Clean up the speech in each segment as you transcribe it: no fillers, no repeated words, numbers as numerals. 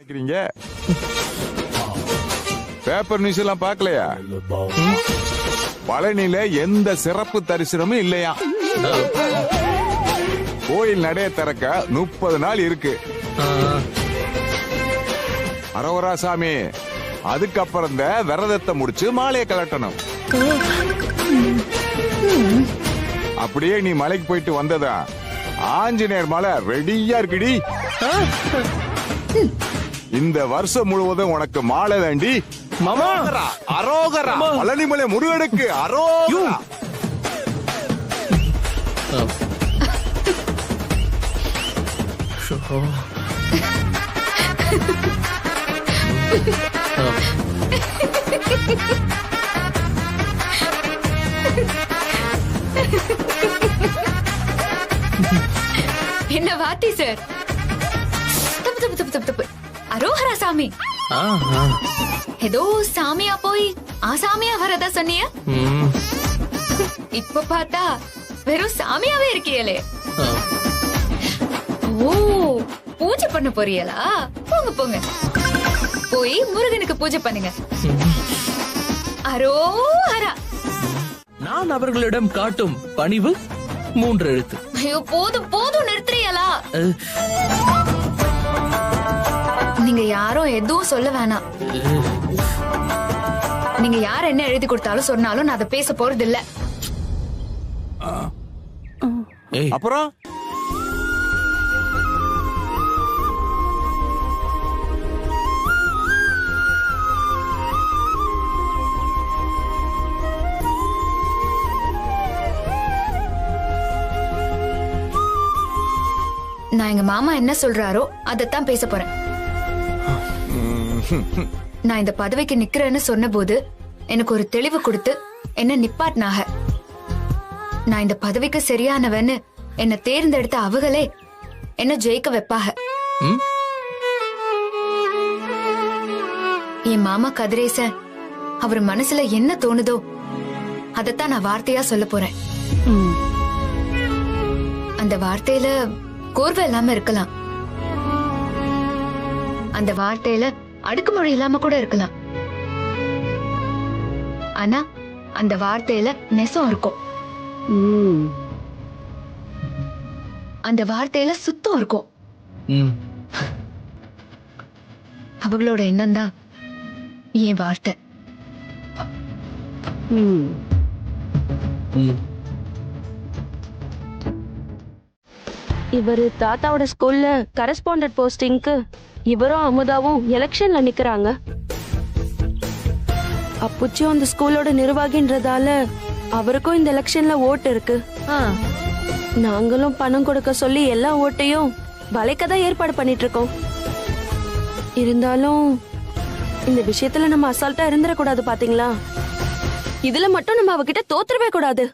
இருக்கிறீங்க? Paper news எல்லாம் பார்க்கலையா? பழனியில எந்த சிறப்பு தரிசனமும் இல்லையா? கோயில் நடைய திறக்க 30 நாள் இருக்கு. அரோரா சாமி, அதுக்கப்புறம் இந்த விரதத்தை முடிச்சு மாலையை கலட்டணும். அப்படியே நீ மலைக்கு போயிட்டு வந்ததா ஆஞ்சநேயர் மலை ரெடியா இருக்குடி. இந்த வருஷம் முழுவதும் உனக்கு மாலை வேண்டி. மாமா, அரோகரா, பழனிமலை முருகனுக்கு அரோகரா. என்ன வாத்தி சார்? தப்பு தப்பு தப்பு தப்பு தப்பு. அரோஹரா சாமி. ஏதோ சாமியா போய் ஆசாமியா வரதா சொன்னிய? இப்ப பார்த்தா வெறும் சாமியாவே இருக்கியலே. ஓ, பூஜை பண்ண போறீங்களா? போங்க போங்க, போய் முருகனுக்கு பூஜை பண்ணுங்க. அரோஹரா. நான் அவர்களிடம் காட்டும் பணிவு 3 எழுத்து. ஐயோ, போதும் போதும், நிறுத்துறீங்களா? நீங்க யாரும் எதுவும் சொல்ல வேணாம். நீங்க யார் என்ன எழுதி கொடுத்தாலும் சொன்னாலும் நான் அதை பேச போறது இல்ல. அப்புறம் நான் எங்க மாமா என்ன சொல்றாரோ அதத்தான் பேச போறேன். நான் இந்த பதவிக்கு நிக்கிறேன்னு சொன்ன போது எனக்கு ஒரு தெளிவு கொடுத்து என்ன நிப்பாட்டினாக. நான் இந்த பதவிக்கு சரியானவன்னு என்ன தேர்ந்தெடுத்த அவங்களே என்ன ஜெயிக்க வைப்பாக. என் மாமா கதிரேசன் அவர் மனசுல என்ன தோணுதோ அதத்தான் நான் வார்த்தையா சொல்ல போறேன். அந்த வார்த்தையில கோர்வை இல்லாம இருக்கலாம், அந்த வார்த்தையில அடுக்குமொழி இல்லாம கூட இருக்கலாம். ஆனா அந்த வார்த்தையில நெசம் இருக்கும், அந்த வார்த்தையில சுத்தம் இருக்கும். அவங்களோட எண்ணம் தான் என் வார்த்தை. இவரு தாத்தாவோட ஸ்கூல்ல கரஸ்பாண்டன்ட் போஸ்டிங்க்கு இவரும் அமுதாவும் எலெக்ஷன்ல நிக்கிறாங்க. அப்புச்சியும் அந்த ஸ்கூலோட நிர்வாகின்றதால அவருக்கும் இந்த எலெக்ஷன்ல ஓட்டு இருக்கு. நாங்களும் பணம் கொடுக்க சொல்லி எல்லா ஓட்டையும் வளைக்கதான் ஏற்பாடு பண்ணிட்டு இருக்கோம். இருந்தாலும் இந்த விஷயத்துல நம்ம அசால்ட்டா இருந்துடக்கூடாது பாத்தீங்களா? இதுல மட்டும் நம்ம அவகிட்ட தோத்துறவே கூடாது.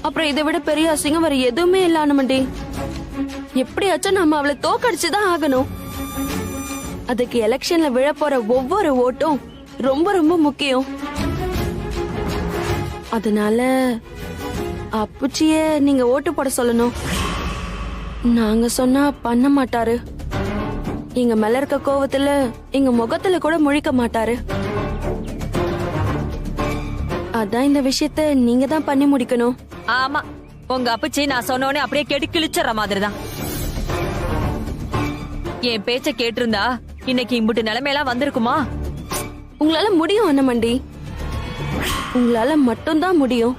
அப்புறம் இதை விட பெரிய அசிங்கம் வேற எதுவுமே இல்ல அனுமண்டி. எப்படியாச்சும் நம்ம அவளை தோக்கடிச்சுதான் ஆகணும். அதுக்கு எலெக்ஷன்ல விழ போற ஒவ்வொரு ஓட்டும் ரொம்ப ரொம்ப முக்கியம். அதனால அப்புச்சிய நீங்க ஓட்டு போட சொல்லணும். நாங்க சொன்னா பண்ண மாட்டாரு. எங்க மேல இருக்க கோவத்துல எங்க முகத்துல கூட முழிக்க மாட்டாரு. அதான் இந்த விஷயத்த நீங்க தான் பண்ணி முடிக்கணும். ஆமா, உங்க அப்பச்சி நான் சொன்னோனே அப்படியே கேட்டு கிழிச்சற மாதிரிதான். என் பேச்ச கேட்டிருந்தா இன்னைக்கு இம்புட்டு நிலைமையெல்லாம் வந்திருக்குமா? உங்களால முடியும் அண்ணமண்டி, உங்களால மட்டும்தான் முடியும்.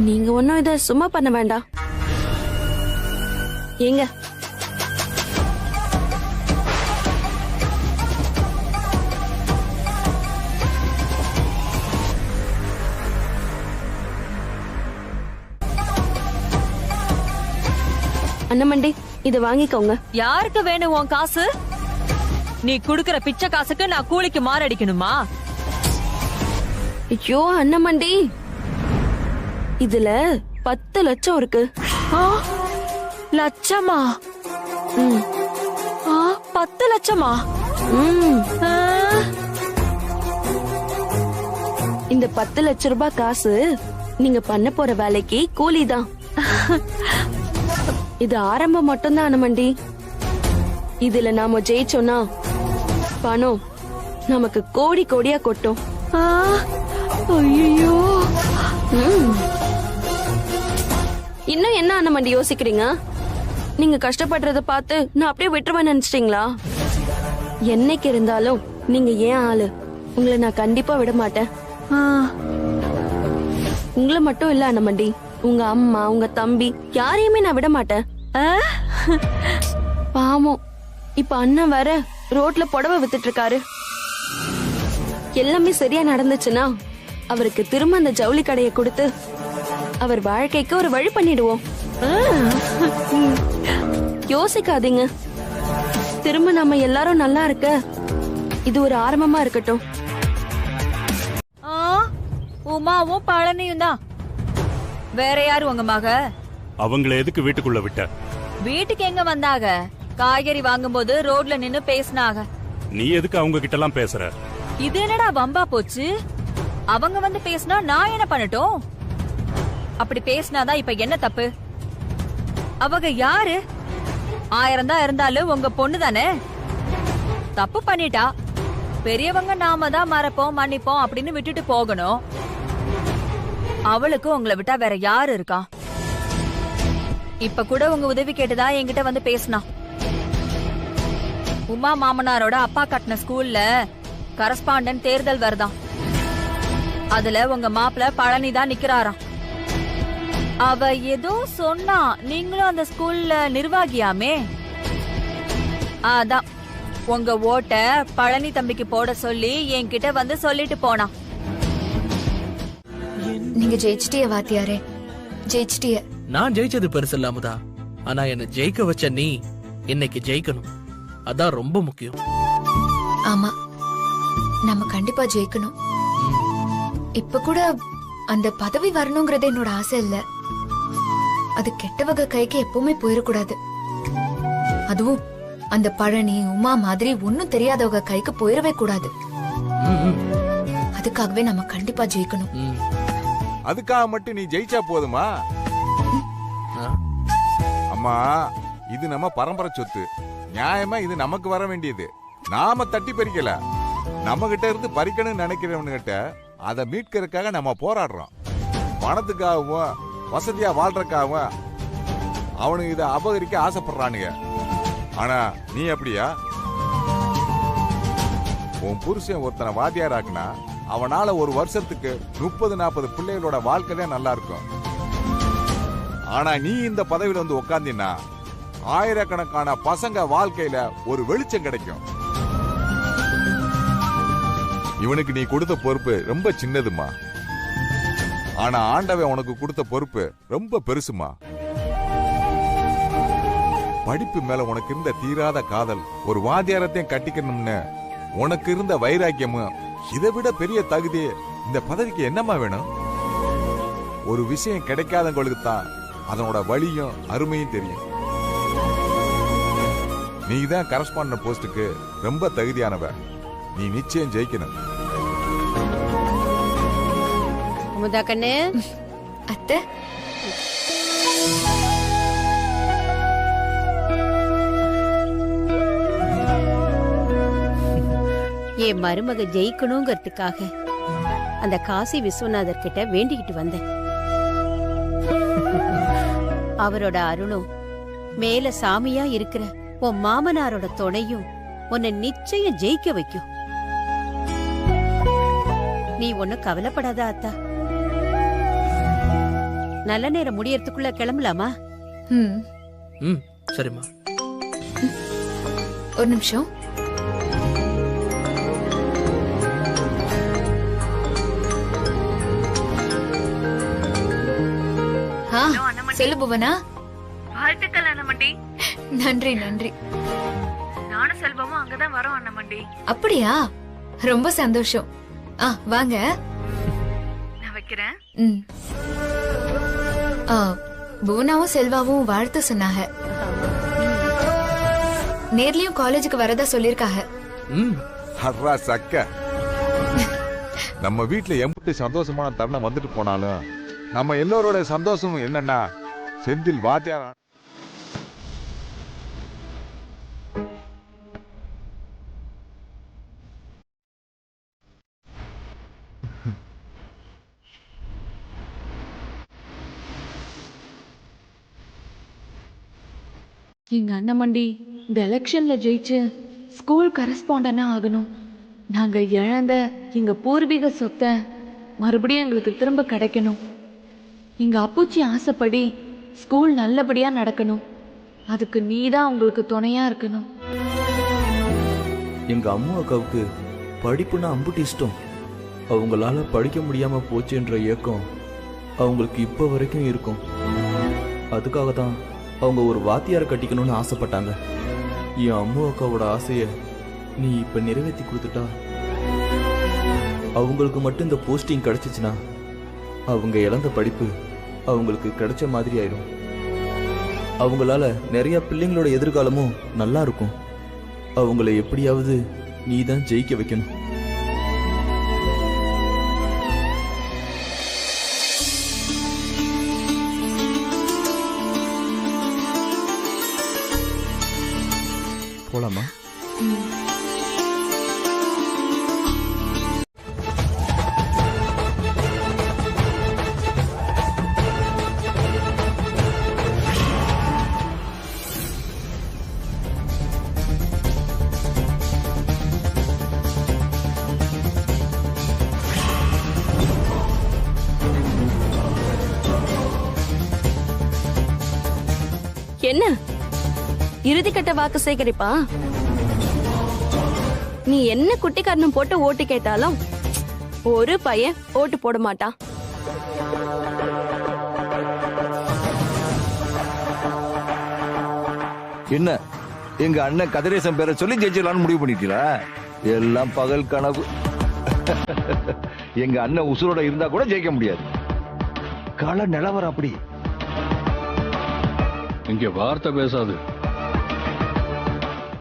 நீங்க ஒன்னும் இத சும்மா பண்ண வேண்டாம். ஏங்க அண்ணமண்டி, இத வாங்கிக்கோங்க. யாருக்கு வேணும் உன் காசு? நீ குடுக்கற பிச்சை காசுக்கு நான் கூலிக்கு மாரடிக்கணுமா? ஐயோ அண்ணமண்டி, இதுல 10 லட்சம் இருக்கு. லட்சமா? 10 லட்சமா? இந்த 10 லட்சம் ரூபாய் காசு நீங்க பண்ண போற வேலைக்கு கூலிதான். இது ஆரம்பம் மட்டும்தான் அனுமண்டி. இதுல நாம ஜெயிச்சோம்னா பணம் நமக்கு கோடி கோடியா கொட்டும். ஐயோ, இன்னும் என்ன அனுமண்டி யோசிக்கிறீங்க? நீங்க கஷ்டப்படுறத பார்த்து நான் அப்படியே விட்டுருவேன் நினைச்சிட்டீங்களா? என்னைக்கு இருந்தாலும் நீங்க ஏன் ஆளு, உங்களை நான் கண்டிப்பா விட மாட்டேன். உங்களை மட்டும் இல்ல அனுமண்டி, உங்க அம்மா உங்க தம்பி யாரையுமே நான் விட மாட்டேன். பாவம், இப்ப அண்ணன் வேற ரோட்ல புடவை வித்துட்டு இருக்காரு. எல்லாமே சரியா நடந்துச்சுன்னா அவருக்கு திரும்ப அந்த ஜவுளி கடையை கொடுத்து அவர் வாழ்க்கைக்கு ஒரு வழி பண்ணிடுவோம். யோசிக்காதீங்க, திரும்ப நம்ம எல்லாரும் நல்லா இருக்க இது ஒரு ஆரம்பமா இருக்கட்டும். உமாவும் பழனியும் தான். வேற யாரு உங்க மக? அவங்கள எதுக்கு வீட்டுக்குள்ள விட்ட? வீட்டுக்கு எங்க வந்தாக? காய்கறி வாங்கும்போது ரோட்ல நின்னு பேசினாக. நீ எதுக்கு அவங்க கிட்ட எல்லாம் பேசுற? இது என்னடா வம்பா போச்சு? அவங்க வந்து பேசினா நான் என்ன பண்ணட்டும்? அப்படி பேசினாதான் இப்ப என்ன தப்பு? அவங்க யாரு? 1000 தான் இருந்தாலும் உங்க பொண்ணு தானே. தப்பு பண்ணிட்டா, பெரியவங்க நாம தான் மறப்போம் மன்னிப்போம் அப்படின்னு விட்டுட்டு போகணும். அவளுக்கு உங்களை விட்டா வேற யாரு இருக்கா? இப்ப கூட உங்க உதவி கேட்டுதா என்கிட்ட வந்து பேசினா. உமா மாமனாரோட அப்பா கட்டின ஸ்கூல்ல கரஸ்பாண்டன்ட் தேர்தல் வருதாம். அதுல உங்க மாப்பிள்ள பழனி தான் நிக்கிறாராம். அவ ஏதோ சொன்னா, நீங்களும் அந்த ஸ்கூல்ல நிர்வாகியாமே. அதான் உங்க ஓட்ட பழனி தம்பிக்கு போட சொல்லி என்கிட்ட வந்து சொல்லிட்டு போனா. நீங்க ஜெயிச்சிட்டிய வாத்தியாரே, ஜெயிச்சிட்டிய. நான் ஜெயிச்சது பெருசு இல்லாமதா, ஆனா என்ன ஜெயிக்க வச்ச நீ இன்னைக்கு ஜெயிக்கணும். அதான் ரொம்ப முக்கியம். ஆமா, நம்ம கண்டிப்பா ஜெயிக்கணும். இப்ப கூட அந்த பதவி வரணுங்கிறது என்னோட ஆசை இல்ல. அது கெட்டவங்க கைக்கு எப்பவுமே போயிடக்கூடாது. அதுவும் அந்த பழனி உமா மாதிரி ஒன்னும் தெரியாதவங்க கைக்கு போயிடவே கூடாது. அதுக்காகவே நம்ம கண்டிப்பா ஜெயிக்கணும். அதுக்காக மட்டும் நீ ஜெயிச்சா போதுமா? அம்மா, இது நம்ம பரம்பரை சொத்து. நியாயமா இது நமக்கு வர வேண்டியது. நாம தட்டி பறிக்கல. நம்ம கிட்ட இருந்து பறிக்கணும்னு நினைக்கிறவனுகிட்ட அதை மீட்கிறதுக்காக நம்ம போராடுறோம். பணத்துக்காகவும் வசதியா வாழ்றதுக்காகவும் அவனுக்கு இதை அபகரிக்க ஆசைப்படுறானுங்க. ஆனா நீ அப்படியா? உன் புருஷன் ஒருத்தனை வாத்தியாராக்குனா அவனால ஒரு வருஷத்துக்கு 30-40 பிள்ளைகளோட வாழ்க்கை தான் நல்லா இருக்கும். ஆனா நீ இந்த பதவியில வந்து உட்கார்ந்தீன்னா ஆயிரக்கணக்கான பசங்க வாழ்க்கையில ஒரு வெளிச்சம் கிடைக்கும். இவனுக்கு நீ கொடுத்த பொறுப்பு ரொம்ப சின்னதுமா. ஆனா ஆண்டவன் உனக்கு கொடுத்த பொறுப்பு ரொம்ப பெருசுமா. படிப்பு மேல உனக்கு இருந்த தீராத காதல், ஒரு வாத்தியாரத்தையும் கட்டிக்கணும்னு உனக்கு இருந்த வைராக்கியமும், இதை விட பெரிய தகுதி இந்த பதவிக்கு என்னமா வேணும்? ஒரு விஷயம் கிடைக்காதவங்களுக்கு தான் அதனோட வலியும் அருமையும் தெரியும். நீ தான் கரஸ்பாண்டன்ட் போஸ்டுக்கு ரொம்ப தகுதியானவ. நீ நிச்சயம் ஜெயிக்கணும். அமுதா கண்ணு. அத்தை, என் மருமக ஜெயிக்கணுங்கிறதுக்காக அந்த காசி விஸ்வநாதர் கிட்ட வேண்டிக்கிட்டு வந்தேன். அவரோட அருளும் மேல சாமியா இருக்கிற உன் மாமனாரோட துணையும் உன்னை நிச்சயம் ஜெயிக்க வைக்கும். நீ ஒன்னும் கவலைப்படாத அத்தா. நல்ல நேரம் முடியறதுக்குள்ள கிளம்பலாமா? சரிம்மா. ஒரு நிமிஷம். சொல்லு புவனா. வாழ்த்துக்கள் அண்ணமண்டி. நன்றி நன்றி. நானும் செல்வமும் அங்கதான் வரோம் அண்ணமண்டி. அப்படியா? ரொம்ப சந்தோஷம். வாங்க. நான் வைக்கிறேன். புவனாவும் செல்வாவும் வாழ்த்து சொன்னாங்க. நேர்லயும் காலேஜுக்கு வரதா சொல்லிருக்காங்க. நம்ம வீட்டுல எம்பிட்டு சந்தோஷமான தருணம் வந்துட்டு போனாலும் நம்ம எல்லோரோட சந்தோஷமும் என்னன்னா, செந்தில் வாத்தியார் எங்க அண்ணன் மண்டி இந்த எலெக்ஷன்ல ஜெயிச்சு ஸ்கூல் கரஸ்பாண்டனா ஆகணும். நாங்க இழந்த எங்க பூர்வீக சொத்தை மறுபடியும் எங்களுக்கு திரும்ப கிடைக்கணும். எங்க அப்புச்சி ஆசைப்படி ஸ்கூல் நல்லபடியா நடக்கணும். அதுக்கு நீ தான் உங்களுக்கு துணையா இருக்கணும். எங்க அம்மா அக்காவுக்கு படிப்புனா அம்புட்டு இஷ்டம். அவங்களால படிக்க முடியாம போச்சுன்ற ஏக்கம் அவங்களுக்கு இப்போ வரைக்கும் இருக்கும். அதுக்காக தான் அவங்க ஒரு வாத்தியாரை கட்டிக்கணும்னு ஆசைப்பட்டாங்க. என் அம்மா அக்காவோட ஆசையை நீ இப்ப நிறைவேற்றி கொடுத்துட்டா அவங்களுக்கு மட்டும் இந்த போஸ்டிங் கிடைச்சிச்சுன்னா அவங்க இழந்த படிப்பு அவங்களுக்கு கிடைச்ச மாதிரி ஆயிடும். அவங்களால நிறைய பிள்ளைங்களோட எதிர்காலமும் நல்லா இருக்கும். அவங்கள எப்படியாவது நீ தான் ஜெயிக்க வைக்கணும். போலாமா? என்ன இறுதிக்கட்ட வாக்கு சேகரிப்பா? நீ என்ன குட்டிக்காரனும் போட்டு ஓட்டு கேட்டாலும் ஒரு பையன் ஓட்டு போட மாட்டான். என்ன எங்க அண்ணன் கதிரேசன் பேரை சொல்லி ஜெயிச்சிடலான்னு முடிவு பண்ணிட்டீங்களா? எல்லாம் பகல் கனவு. எங்க அண்ணன் உசுரோட இருந்தா கூட ஜெயிக்க முடியாது. கள நிலவரம் அப்படி. இங்க வார்த்தை பேசாது,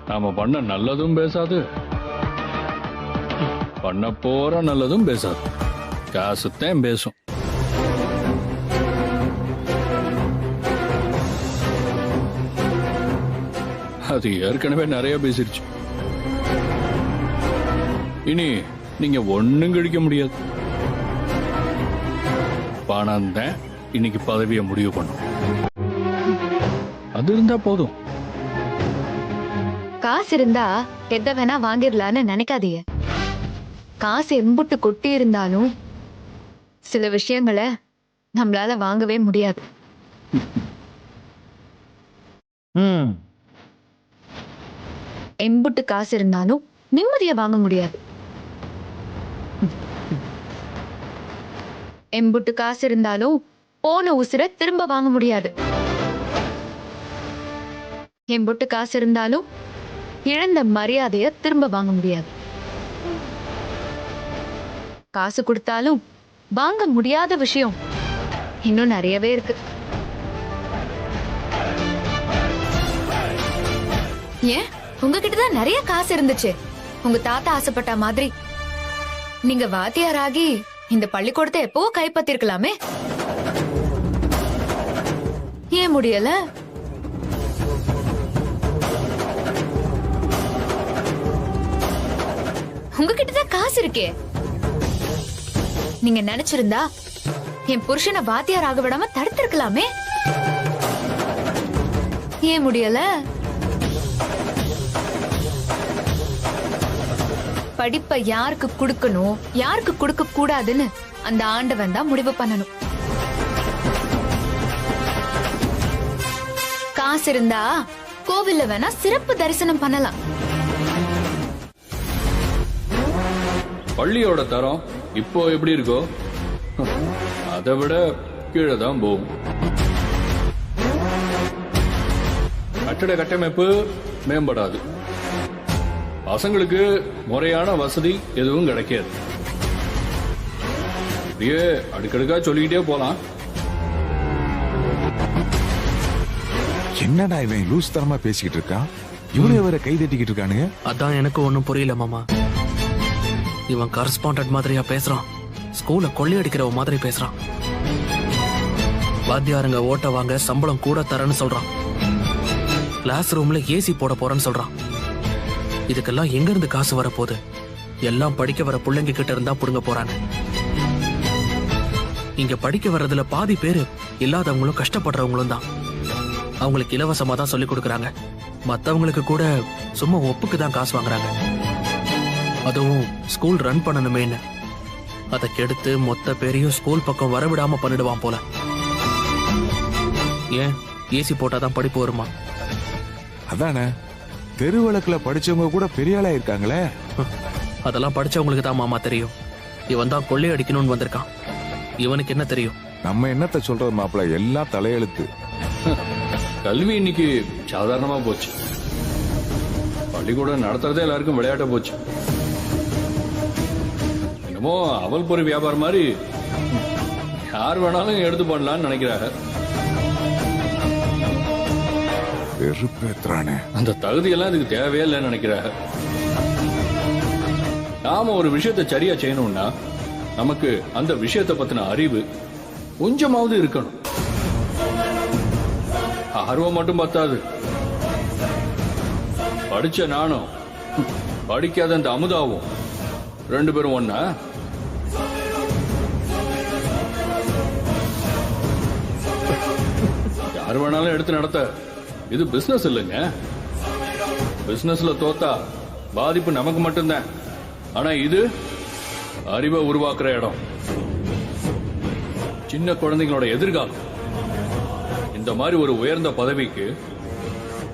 நாம பண்ண நல்லதும் பேசாது, பண்ண போற நல்லதும் பேசாது. காசுத்தான் பேசும். அது ஏற்கனவே நிறைய பேசிருச்சு. இனி நீங்க ஒண்ணும் கழிக்க முடியாது. பணம் தான் இன்னைக்கு பதவியை முடிவு பண்ணும். அது இருந்தா போதும். காசு இருந்தா எதை வேணா வாங்கிடலான்னு நினைக்காதீங்க. காசு எம்புட்டு கொட்டி இருந்தாலும் சில விஷயங்களை நம்மளால வாங்கவே முடியாது. எம்புட்டு காசு இருந்தாலும் நிம்மதியை வாங்க முடியாது. எம்புட்டு காசு இருந்தாலும் போன உசுரை திரும்ப வாங்க முடியாது. எம்புட்டு காசு இருந்தாலும் இழந்த மரியாதைய திரும்ப வாங்க முடியாது. காசு கொடுத்தாலும் வாங்க முடியாத விஷயம் இன்னும் நிறையவே இருக்கு. ஏன் உங்ககிட்டதான் நிறைய காசு இருந்துச்சு. உங்க தாத்தா ஆசைப்பட்ட மாதிரி நீங்க வாத்தியாராகி இந்த பள்ளிக்கூடத்தை எப்பவோ கைப்பற்றிருக்கலாமே. ஏன் முடியல? உங்ககிட்டதான் காசு இருக்கே. நீங்க நினைச்சிருந்தா என் புருஷனை வாத்தியார் ஆக விடாம தடுத்திருக்கலாமே. ஏன் முடியல? படிப்பை யாருக்கு கொடுக்கணும் யாருக்கு கொடுக்க கூடாதுன்னு அந்த ஆண்டவன் தான் முடிவு பண்ணணும். காசு இருந்தா கோவில்ல வேணா சிறப்பு தரிசனம் பண்ணலாம். பள்ளியோட தரம் இப்போ எப்படி இருக்கோ அதை விட கீழே தான் போகும். கட்டட கட்டமைப்பு மேம்படாது. பசங்களுக்கு முறையான வசதி எதுவும் கிடைக்காது. அப்படியே அடுக்கடுக்கா சொல்லிக்கிட்டே போலாம். என்னடா இவன் லூஸ் தரமா பேசிக்கிட்டு இருக்கான்? இவனே வேற கை தட்டிக்கிட்டு இருக்கானுங்க. அதான் எனக்கு ஒன்னும் புரியல மாமா. இவன் கரஸ்பாண்டன்ட் மாதிரியா பேசுறான். ஸ்கூல கொள்ளையடிக்கிறவ மாதிரி பேசுறான். வாத்தியாருங்க ஓட்ட வாங்க சம்பளம் கூட தரேன்னு சொல்றான். கிளாஸ் ரூம்ல ஏசி போட போறேன்னு சொல்றான். இதுக்கெல்லாம் எங்க இருந்து காசு வரப்போகுது? எல்லாம் படிக்க வர பிள்ளைங்க கிட்ட இருந்தா புடுங்க போறாங்க. இங்க படிக்க வர்றதுல பாதி பேரு இல்லாதவங்களும் கஷ்டப்படுறவங்களும் தான். அவங்களுக்கு இலவசமா தான் சொல்லி கொடுக்கறாங்க. மத்தவங்களுக்கு கூட சும்மா ஒப்புக்கு தான் காசு வாங்குறாங்க. அதுவும் ஸ்கூல் ரன் பண்ணணுமேன்னு. அதை கெடுத்து மொத்த பேரையும் ஸ்கூல் பக்கம் வரவிடாம பண்ணிடுவான் போல. ஏன் ஏசி போட்டாதான் படிப்பு வருமா? அதானே, தெருவழக்குல படிச்சவங்க கூட பெரிய ஆளா இருக்காங்களே. அதெல்லாம் படிச்சவங்களுக்கு தான் மாமா தெரியும். இவன் தான் கொள்ளை அடிக்கணும்னு வந்திருக்கான். இவனுக்கு என்ன தெரியும்? நம்ம என்னத்த சொல்றது மாப்பிள்ள, எல்லாம் தலையெழுத்து. கல்வி இன்னைக்கு சாதாரணமா போச்சு. பள்ளிக்கூடம் நடத்துறதே எல்லாருக்கும் விளையாட்ட போச்சு. என்னமோ அவல் பொறி வியாபாரம் மாதிரி யார் வேணாலும் எடுத்து பண்ணலாம்னு நினைக்கிறாங்க. அந்த தகுதியெல்லாம் இதுக்கு தேவையே இல்லைன்னு நினைக்கிறாங்க. நாம ஒரு விஷயத்தை சரியா செய்யணும்னா நமக்கு அந்த விஷயத்தை பத்தின அறிவு கொஞ்சமாவது இருக்கணும். ஆர்வம் மட்டும் பத்தாது. படிச்ச நானும் படிக்காத அந்த அமுதாவும் ரெண்டு பேரும் ஒண்ணா? யார் வேணாலும் எடுத்து நடத்த. இது பிசினஸ் இல்லைங்க. பிசினஸ்ல தோத்தா பாதிப்பு நமக்கு மட்டும்தான். ஆனா இது அறிவை உருவாக்குற இடம். சின்ன குழந்தைங்களோட எதிர்காலம். இந்த மாதிரி ஒரு உயர்ந்த பதவிக்கு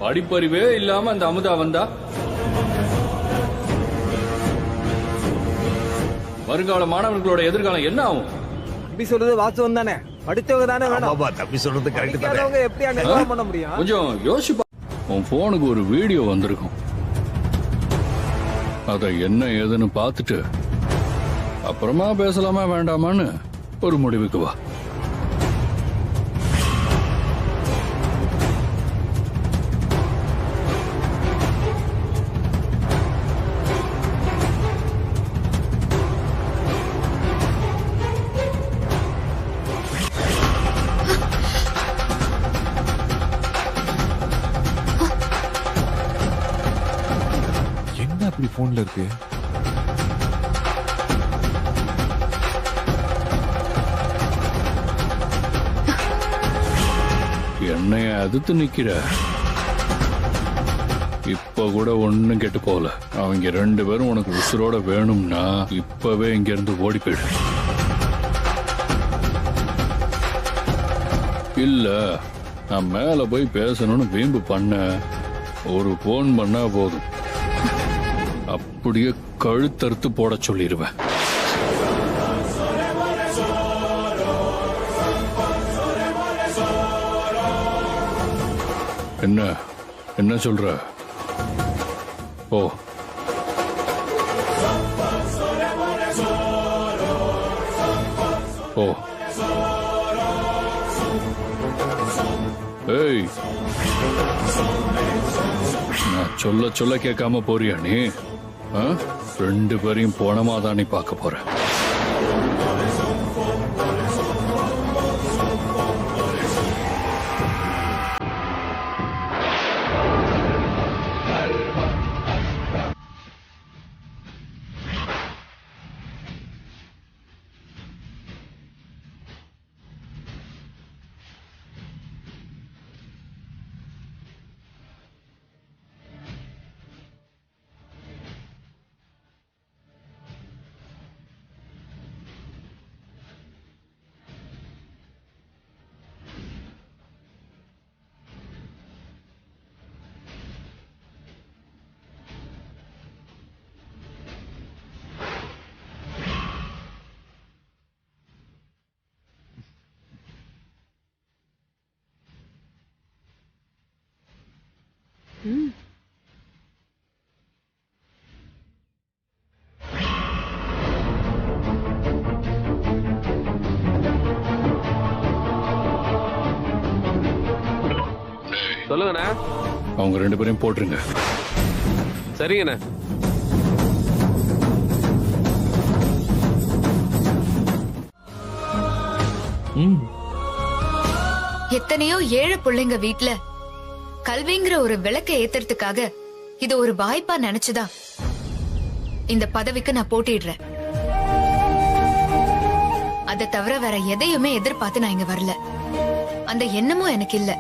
படிப்பறிவே இல்லாம அந்த அமுதா வந்தா வருங்கால மாணவர்களோட எதிர்காலம் என்ன ஆகும்? தம்பி சொல்றது வாஸ்தவம் தானே. படித்தவங்க தானே வேணும். தம்பி சொல்றது கரெக்ட் தானே. எப்படி அனுபவம் பண்ண முடியும்? கொஞ்சம் யோசிச்சு. உன் போனுக்கு ஒரு வீடியோ வந்திருக்கும். அத என்ன ஏதுன்னு பார்த்துட்டு அப்புறமா பேசலாமா வேண்டாமான்னு ஒரு முடிவுக்கு வா. அப்படி போன்ல இருக்கு. என்னைய அதிர்த்து நிக்கிற. இப்ப கூட ஒண்ணும் கெட்டு போகல. அவங்க ரெண்டு பேரும் உனக்கு உசுரோட வேணும்னா இப்பவே இங்க இருந்து ஓடி போயிடு. இல்ல நான் மேல போய் பேசணும்னு வீம்பு பண்ண ஒரு போன் பண்ணா போதும். அப்படியே கழுத்தறுத்து போட சொல்லிடுவேன். என்ன என்ன சொல்ற? ஓ ஓ ஏய், நான் சொல்ல சொல்ல கேட்காம போறியா நீ? ரெண்டு பேரையும் போனமாதான் நீ பார்க்க போற. சொல்லுங்கண்ணா. அவங்க ரெண்டு பேரையும் போட்டுருங்க. சரிங்கண்ணா. எத்தனையோ ஏழை பிள்ளைங்க வீட்டுல கல்விங்கிற ஒரு விளக்க ஏத்துறதுக்காக இது ஒரு வாய்ப்பா நினைச்சுதான் இந்த பதவிக்கு நான் போட்டிடுறேன். அதை தவிர வேற எதையுமே எதிர்பார்த்து நான் இங்க வரல. அந்த எண்ணமும் எனக்கு இல்ல.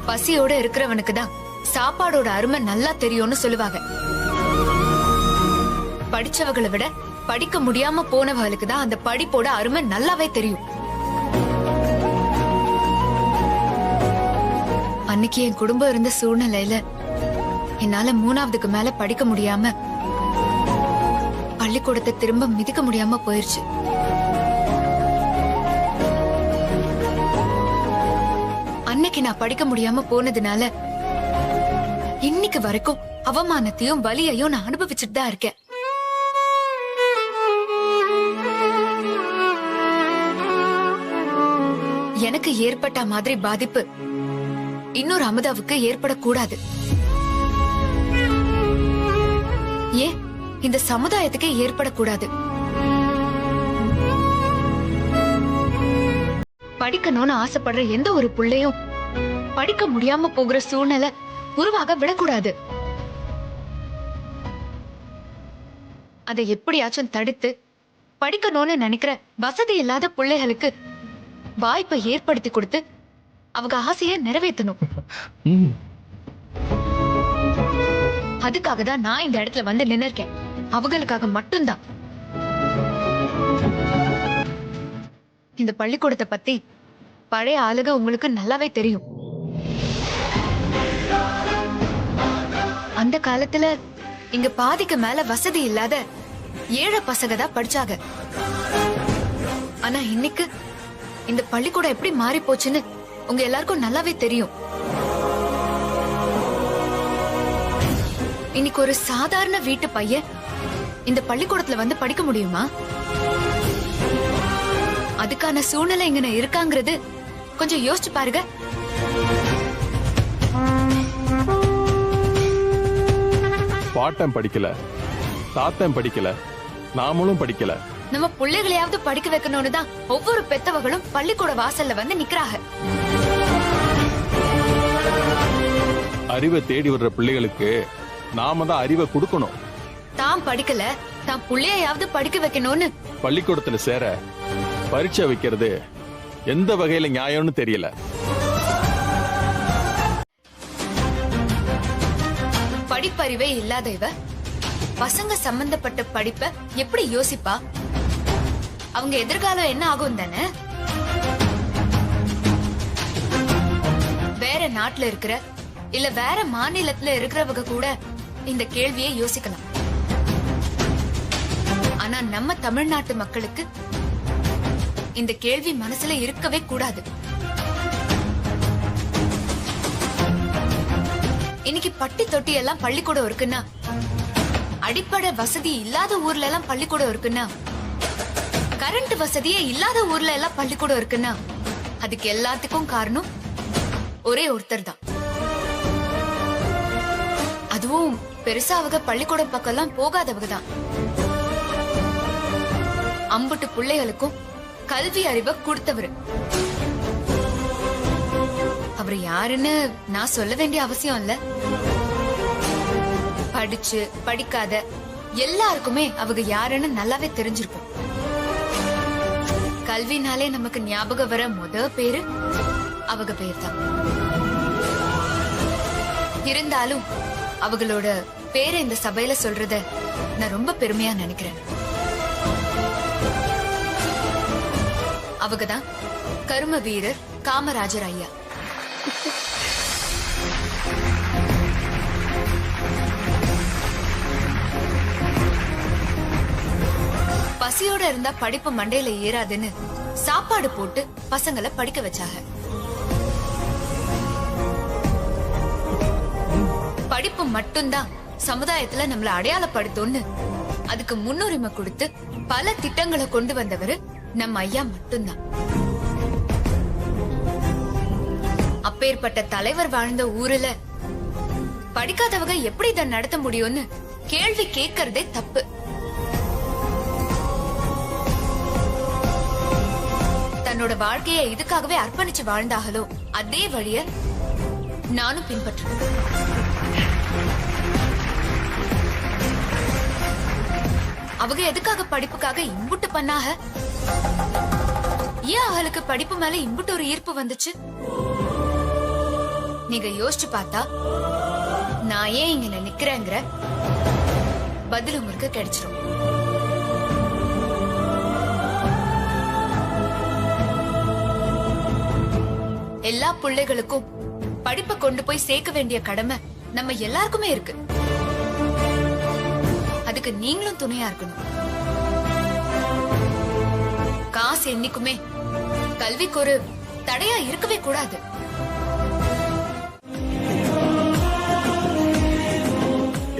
பசியோட இருக்கிறவனுக்கு தான் சாப்பாடோட அருமை நல்லா தெரியும்னு சொல்லுவாங்க. படிச்சவங்களை விட படிக்க முடியாம போனவங்களுக்கு தான் அந்த படிப்போட அருமை நல்லாவே தெரியும். அன்னைக்கு என் குடும்பம் இருந்த சூழ்நிலையில என்னால 3ஆவதுக்கு மேல படிக்க முடியாம பள்ளிக்கூடத்தை திரும்ப மிதிக்க முடியாம போயிருச்சு. அன்னைக்கு நான் படிக்க முடியாம போனதுனால இன்னைக்கு வரைக்கும் அவமானத்தையும் வலியையும் நான் அனுபவிச்சுட்டு தான் இருக்கேன். எனக்கு ஏற்பட்ட மாதிரி பாதிப்பு இன்னொரு அமுதாவுக்கு ஏற்படக்கூடாது. ஏன் இந்த சமுதாயத்துக்கே ஏற்படக்கூடாது. படிக்கணும்னு ஆசைப்படுற எந்த ஒரு புள்ளையும் படிக்க முடியாம போகிற சூழ்நிலை உருவாக விடக்கூடாது. அதை எப்படியாச்சும் தடுத்து படிக்கணும்னு நினைக்கிற வசதி இல்லாத பிள்ளைகளுக்கு வாய்ப்பை ஏற்படுத்தி கொடுத்து அவங்க ஆசையை நிறைவேற்றணும். அதுக்காக தான் நான் இந்த இடத்துல வந்து நின்னு இருக்கேன். அவங்களுக்காக மட்டும்தான். இந்த பள்ளிக்கூடத்தை பத்தி பழைய ஆளுக உங்களுக்கு நல்லாவே தெரியும். அந்த காலத்துல இங்க பாதிக்கு மேல வசதி இல்லாத ஏழை பசங்க தான் படிச்சாங்க. ஆனா இன்னைக்கு இந்த பள்ளிக்கூடம் எப்படி மாறி போச்சுன்னு உங்க எல்லாருக்கும் நல்லாவே தெரியும். இன்னைக்கு ஒரு சாதாரண வீட்டு பையன் இந்த பள்ளிக்கூடத்துல வந்து படிக்க முடியுமா? அதுக்கான சூழ்நிலை இங்க இருக்காங்கிறது கொஞ்சம் யோசிச்சு பாருங்க. பாட்டன் படிக்கல, தாத்தன் படிக்கல, நாமளும் படிக்கல. நம்ம பிள்ளைகளையாவது படிக்க வைக்கணும்னு தான் ஒவ்வொரு பெத்தவர்களும் பள்ளிக்கூட வாசல்ல வந்து நிக்கிறாங்க. அறிவை தேடி வர்ற பிள்ளைகளுக்கு நாம தான் அறிவை கொடுக்கணும். தான் படிக்கல, தான் பிள்ளையாவது படிக்க வைக்கணும்னு பள்ளிக்கூடத்துல சேர பரீட்சை வைக்கிறது எந்த வகையில நியாயம்னு தெரியல. படிப்பறிவே இல்லாத இவ பசங்க சம்பந்தப்பட்ட படிப்பை எப்படி யோசிப்பா? அவங்க எதிர்காலம் என்ன ஆகும் தானே? வேற நாட்டுல இருக்கிற இல்ல வேற மாநிலத்துல இருக்கிறவங்க கூட இந்த கேள்வியை யோசிக்கலாம். ஆனா நம்ம தமிழ்நாட்டு மக்களுக்கு இந்த கேள்வி மனசுல இருக்கவே கூடாது. இன்னைக்கு பட்டி தொட்டி எல்லாம் பள்ளிக்கூடம் இருக்குன்னா, அடிப்படை வசதி இல்லாத ஊர்ல எல்லாம் பள்ளிக்கூடம் இருக்குன்னா, கரண்ட் வசதியே இல்லாத ஊர்ல எல்லாம் பள்ளிக்கூடம் இருக்குன்னா, அதுக்கு எல்லாத்துக்கும் காரணம் ஒரே ஒருத்தர் தான். அதுவும் பெருசா அவங்க பள்ளிக்கூடம் பக்கம் எல்லாம் போகாதவங்க தான். அம்புட்டு பிள்ளைகளுக்கும் கல்வி அறிவை கொடுத்தவரு. அவர் யாருன்னு நான் சொல்ல வேண்டிய அவசியம் இல்ல. படிச்சு படிக்காத எல்லாருக்குமே அவங்க யாருன்னு நல்லாவே தெரிஞ்சிருக்கும். கல்வினாலே நமக்கு ஞாபகம் வர முத பேரு அவங்க பேர் தான். இருந்தாலும் அவங்களோட பேரை இந்த சபையில சொல்றத நான் ரொம்ப பெருமையா நினைக்கிறேன். அவங்கதான் கரும வீரர் காமராஜர் ஐயா. பசியோட இருந்தா படிப்பு மண்டையில ஏறாதுன்னு சாப்பாடு போட்டு பசங்களை படிக்க வச்சாங்க. படிப்பு மட்டும்தான் சமுதாயத்துல நம்மள அடையாளப்படுத்தும்னு அதுக்கு முன்னுரிமை கொடுத்து பல திட்டங்களை கொண்டு வந்தவர் நம்ம ஐயா மட்டும்தான். அப்பேற்பட்ட தலைவர் வாழ்ந்த ஊர்ல படிக்காதவங்க எப்படி இதை நடத்த முடியும்னு கேள்வி கேட்கறதே தப்பு. தன்னோட வாழ்க்கையை இதுக்காகவே அர்ப்பணிச்சு வாழ்ந்தாங்களோ அதே வழிய நானும் பின்பற்றுவேன். அவங்க எதுக்காக படிப்புக்காக இம்புட்டு பண்ணாக? ஏன் அவளுக்கு படிப்பு மேல இம்புட்டு ஒரு ஈர்ப்பு வந்துச்சு? நீங்க யோசிச்சு பார்த்தா நான் ஏன் இங்க நிக்கிறேங்கிற பதில் உங்களுக்கு கிடைச்சிரும். எல்லா பிள்ளைகளுக்கும் படிப்பை கொண்டு போய் சேர்க்க வேண்டிய கடமை நம்ம எல்லாருக்குமே இருக்கு. அதுக்கு நீங்களும் துணையா இருக்கணும். காசு என்னைக்குமே கல்விக்கு ஒரு தடையா இருக்கவே கூடாது.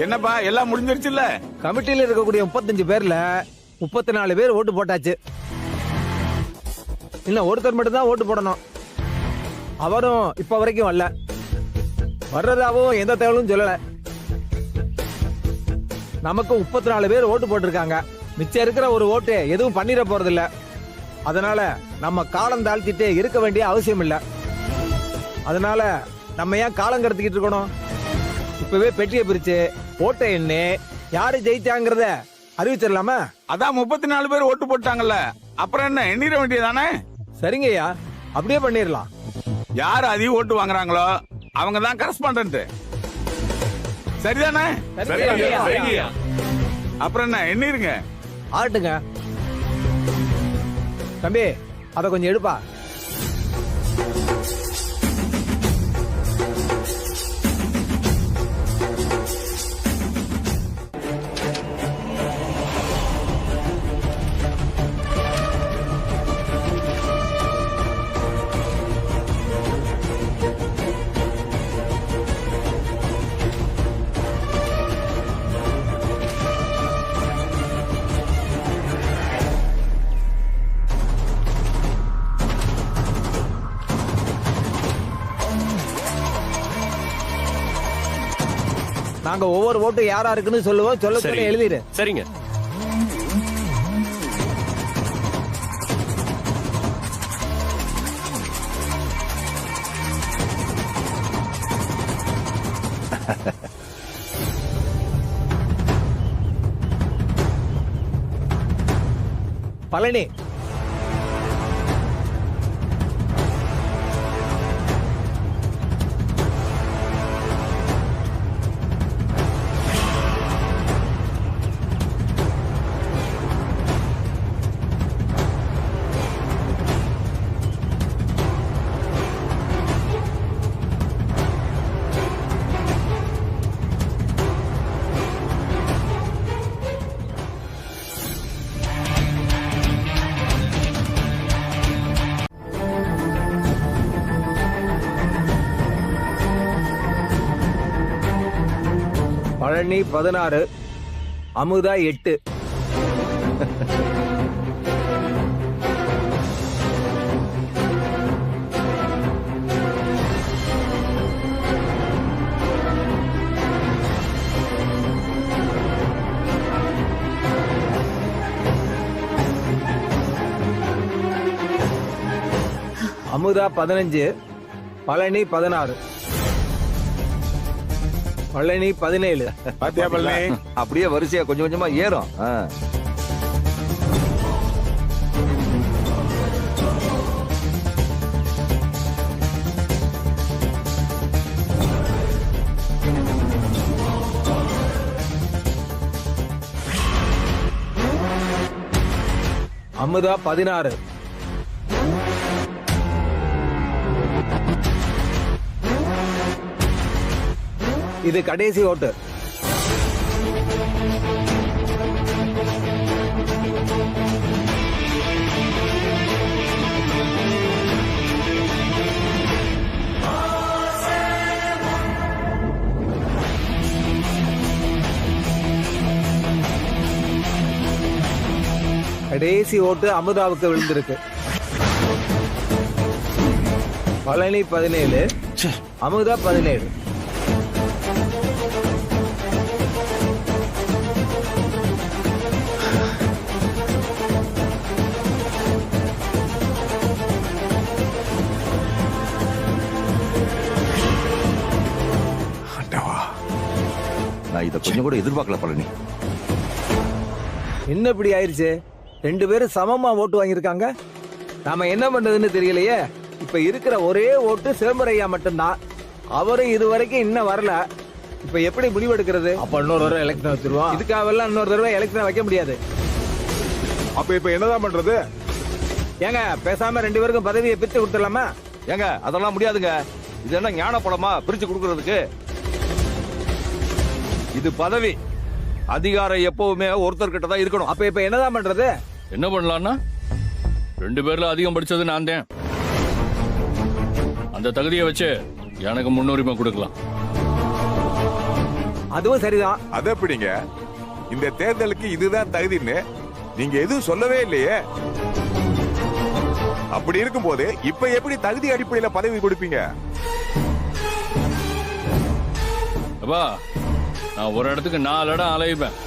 என்னப்பா எல்லாம் முடிஞ்சிருச்சுல்ல? கமிட்டியில இருக்கக்கூடிய 35 பேர்ல 34 பேர் ஓட்டு போட்டாச்சு. இன்னும் ஒருத்தர் மட்டும் தான் ஓட்டு போடணும். அவரும் இப்ப வரைக்கும் வரல. வர்றதாவும் எந்த தகவலும் சொல்லல. நமக்கு 34 பேர் ஓட்டு போட்டிருக்காங்க. மிச்சம் இருக்கிற ஒரு ஓட்டு எதுவும் பண்ணிட போறது இல்ல. அதனால நம்ம காலம் தாழ்த்திட்டு இருக்க வேண்டிய அவசியம் இல்ல. அதனால நம்ம ஏன் காலம் கடத்திக்கிட்டு இருக்கணும்? இப்பவே பெட்டியை பிரிச்சு ஓட்டை எண்ணி யாரு ஜெயிச்சாங்கிறத அறிவிச்சிடலாமா? அதான் 34 பேர் ஓட்டு போட்டாங்கல்ல, அப்புறம் என்ன எண்ணிட வேண்டியதானே? சரிங்கய்யா, அப்படியே பண்ணிடலாம். யார் அதிக ஓட்டு வாங்குறாங்களோ அவங்க தான் கரஸ்பாண்டன்ட். சரிதானே? அப்புறம் என்ன எண்ணிருங்க. ஆட்டுங்க தம்பி, அத கொஞ்சம் எடுப்பா. நாங்க ஒவ்வொரு ஓட்டு யாரா இருக்குன்னு சொல்லுவோம். சொல்ல எழுதிடு. சரிங்க. பழனி, பழனி 16, அமுதா 8. அமுதா 15, பழனி 16. பழனி 17. பாத்தியா பழனி? அப்படியே வரிசையா கொஞ்சம் கொஞ்சமா ஏறும். அமுதா 16. இது கடைசி ஓட்டு. கடைசி ஓட்டு அமுதாவுக்கு விழுந்திருக்கு. பழனி 17, அமுதா 17. நான் இதை கொஞ்சம் கூட எதிர்பார்க்கல பழனி. என்ன இப்படி ஆயிருச்சு? 2 பேரும் சமமா ஓட்டு வாங்கியிருக்காங்க. நாம என்ன பண்றதுன்னு தெரியலையே. இப்ப இருக்கிற ஒரே ஓட்டு சிதம்பரையா மட்டும்தான். அவரும் இதுவரைக்கும் இன்னும் வரல. இப்ப எப்படி முடிவெடுக்கிறது? அப்ப இன்னொரு தடவை எலெக்ஷன் வச்சிருவோம். இதுக்காகலாம் இன்னொரு தடவை எலெக்ஷன் வைக்க முடியாது. அப்ப இப்ப என்னதான் பண்றது? ஏங்க பேசாம 2 பேருக்கும் பதவியை பிரிச்சு கொடுத்துடலாமா? ஏங்க அதெல்லாம் முடியாதுங்க. இது என்ன ஞான படமா பிரிச்சு கொடுக்கறதுக்கு? இது பதவி. அதிகாரம் எப்பவுமே ஒருத்தர்கிட்ட தான் இருக்கணும். அப்ப இப்ப என்னதான் பண்றது? என்ன பண்ணலாம்னா 2 பேர்ல அதிகம் படிச்சது நான் தான். அந்த தகுதியை வச்சு எனக்கு முன்னுரிமை கொடுக்கலாம். அதுவும் சரிதான். அது எப்படிங்க? இந்த தேர்தலுக்கு இதுதான் தகுதின்னு நீங்க எதுவும் சொல்லவே இல்லையே. அப்படி இருக்கும்போது இப்ப எப்படி தகுதி அடிப்படையில பதவி கொடுப்பீங்க? அப்பா, நான் ஒரு இடத்துக்கு 4 இடம் அலைவேன்.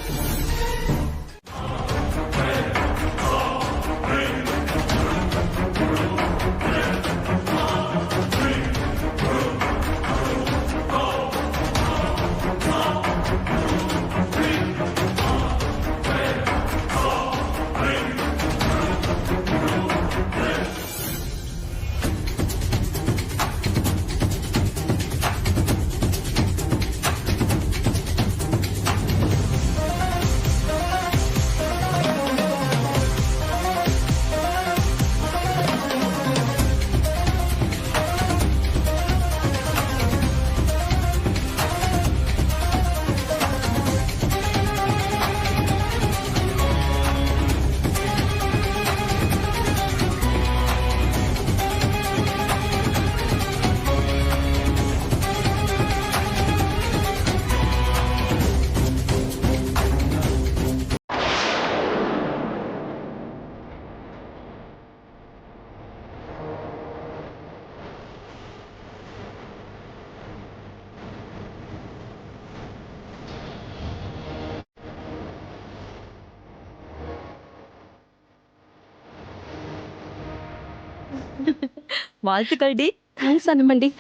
வாழ்த்துக்கள் டி. தேங்க்ஸ் அனுமண்டி.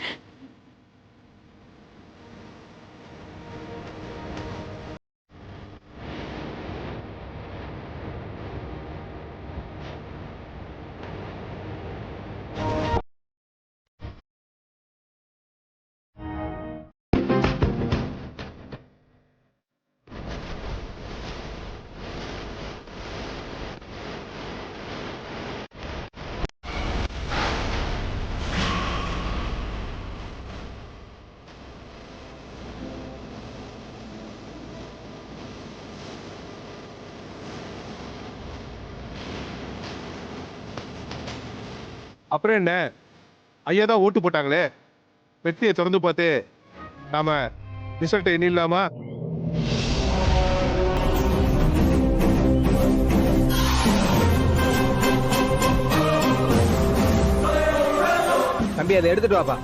அப்புறம் என்ன, ஐயா தான் ஓட்டு போட்டாங்களே, பெட்டியை திறந்து பார்த்து நாம ரிசல்ட் எண்ணிடலாமா? தம்பி அதை எடுத்துட்டு வாப்பா.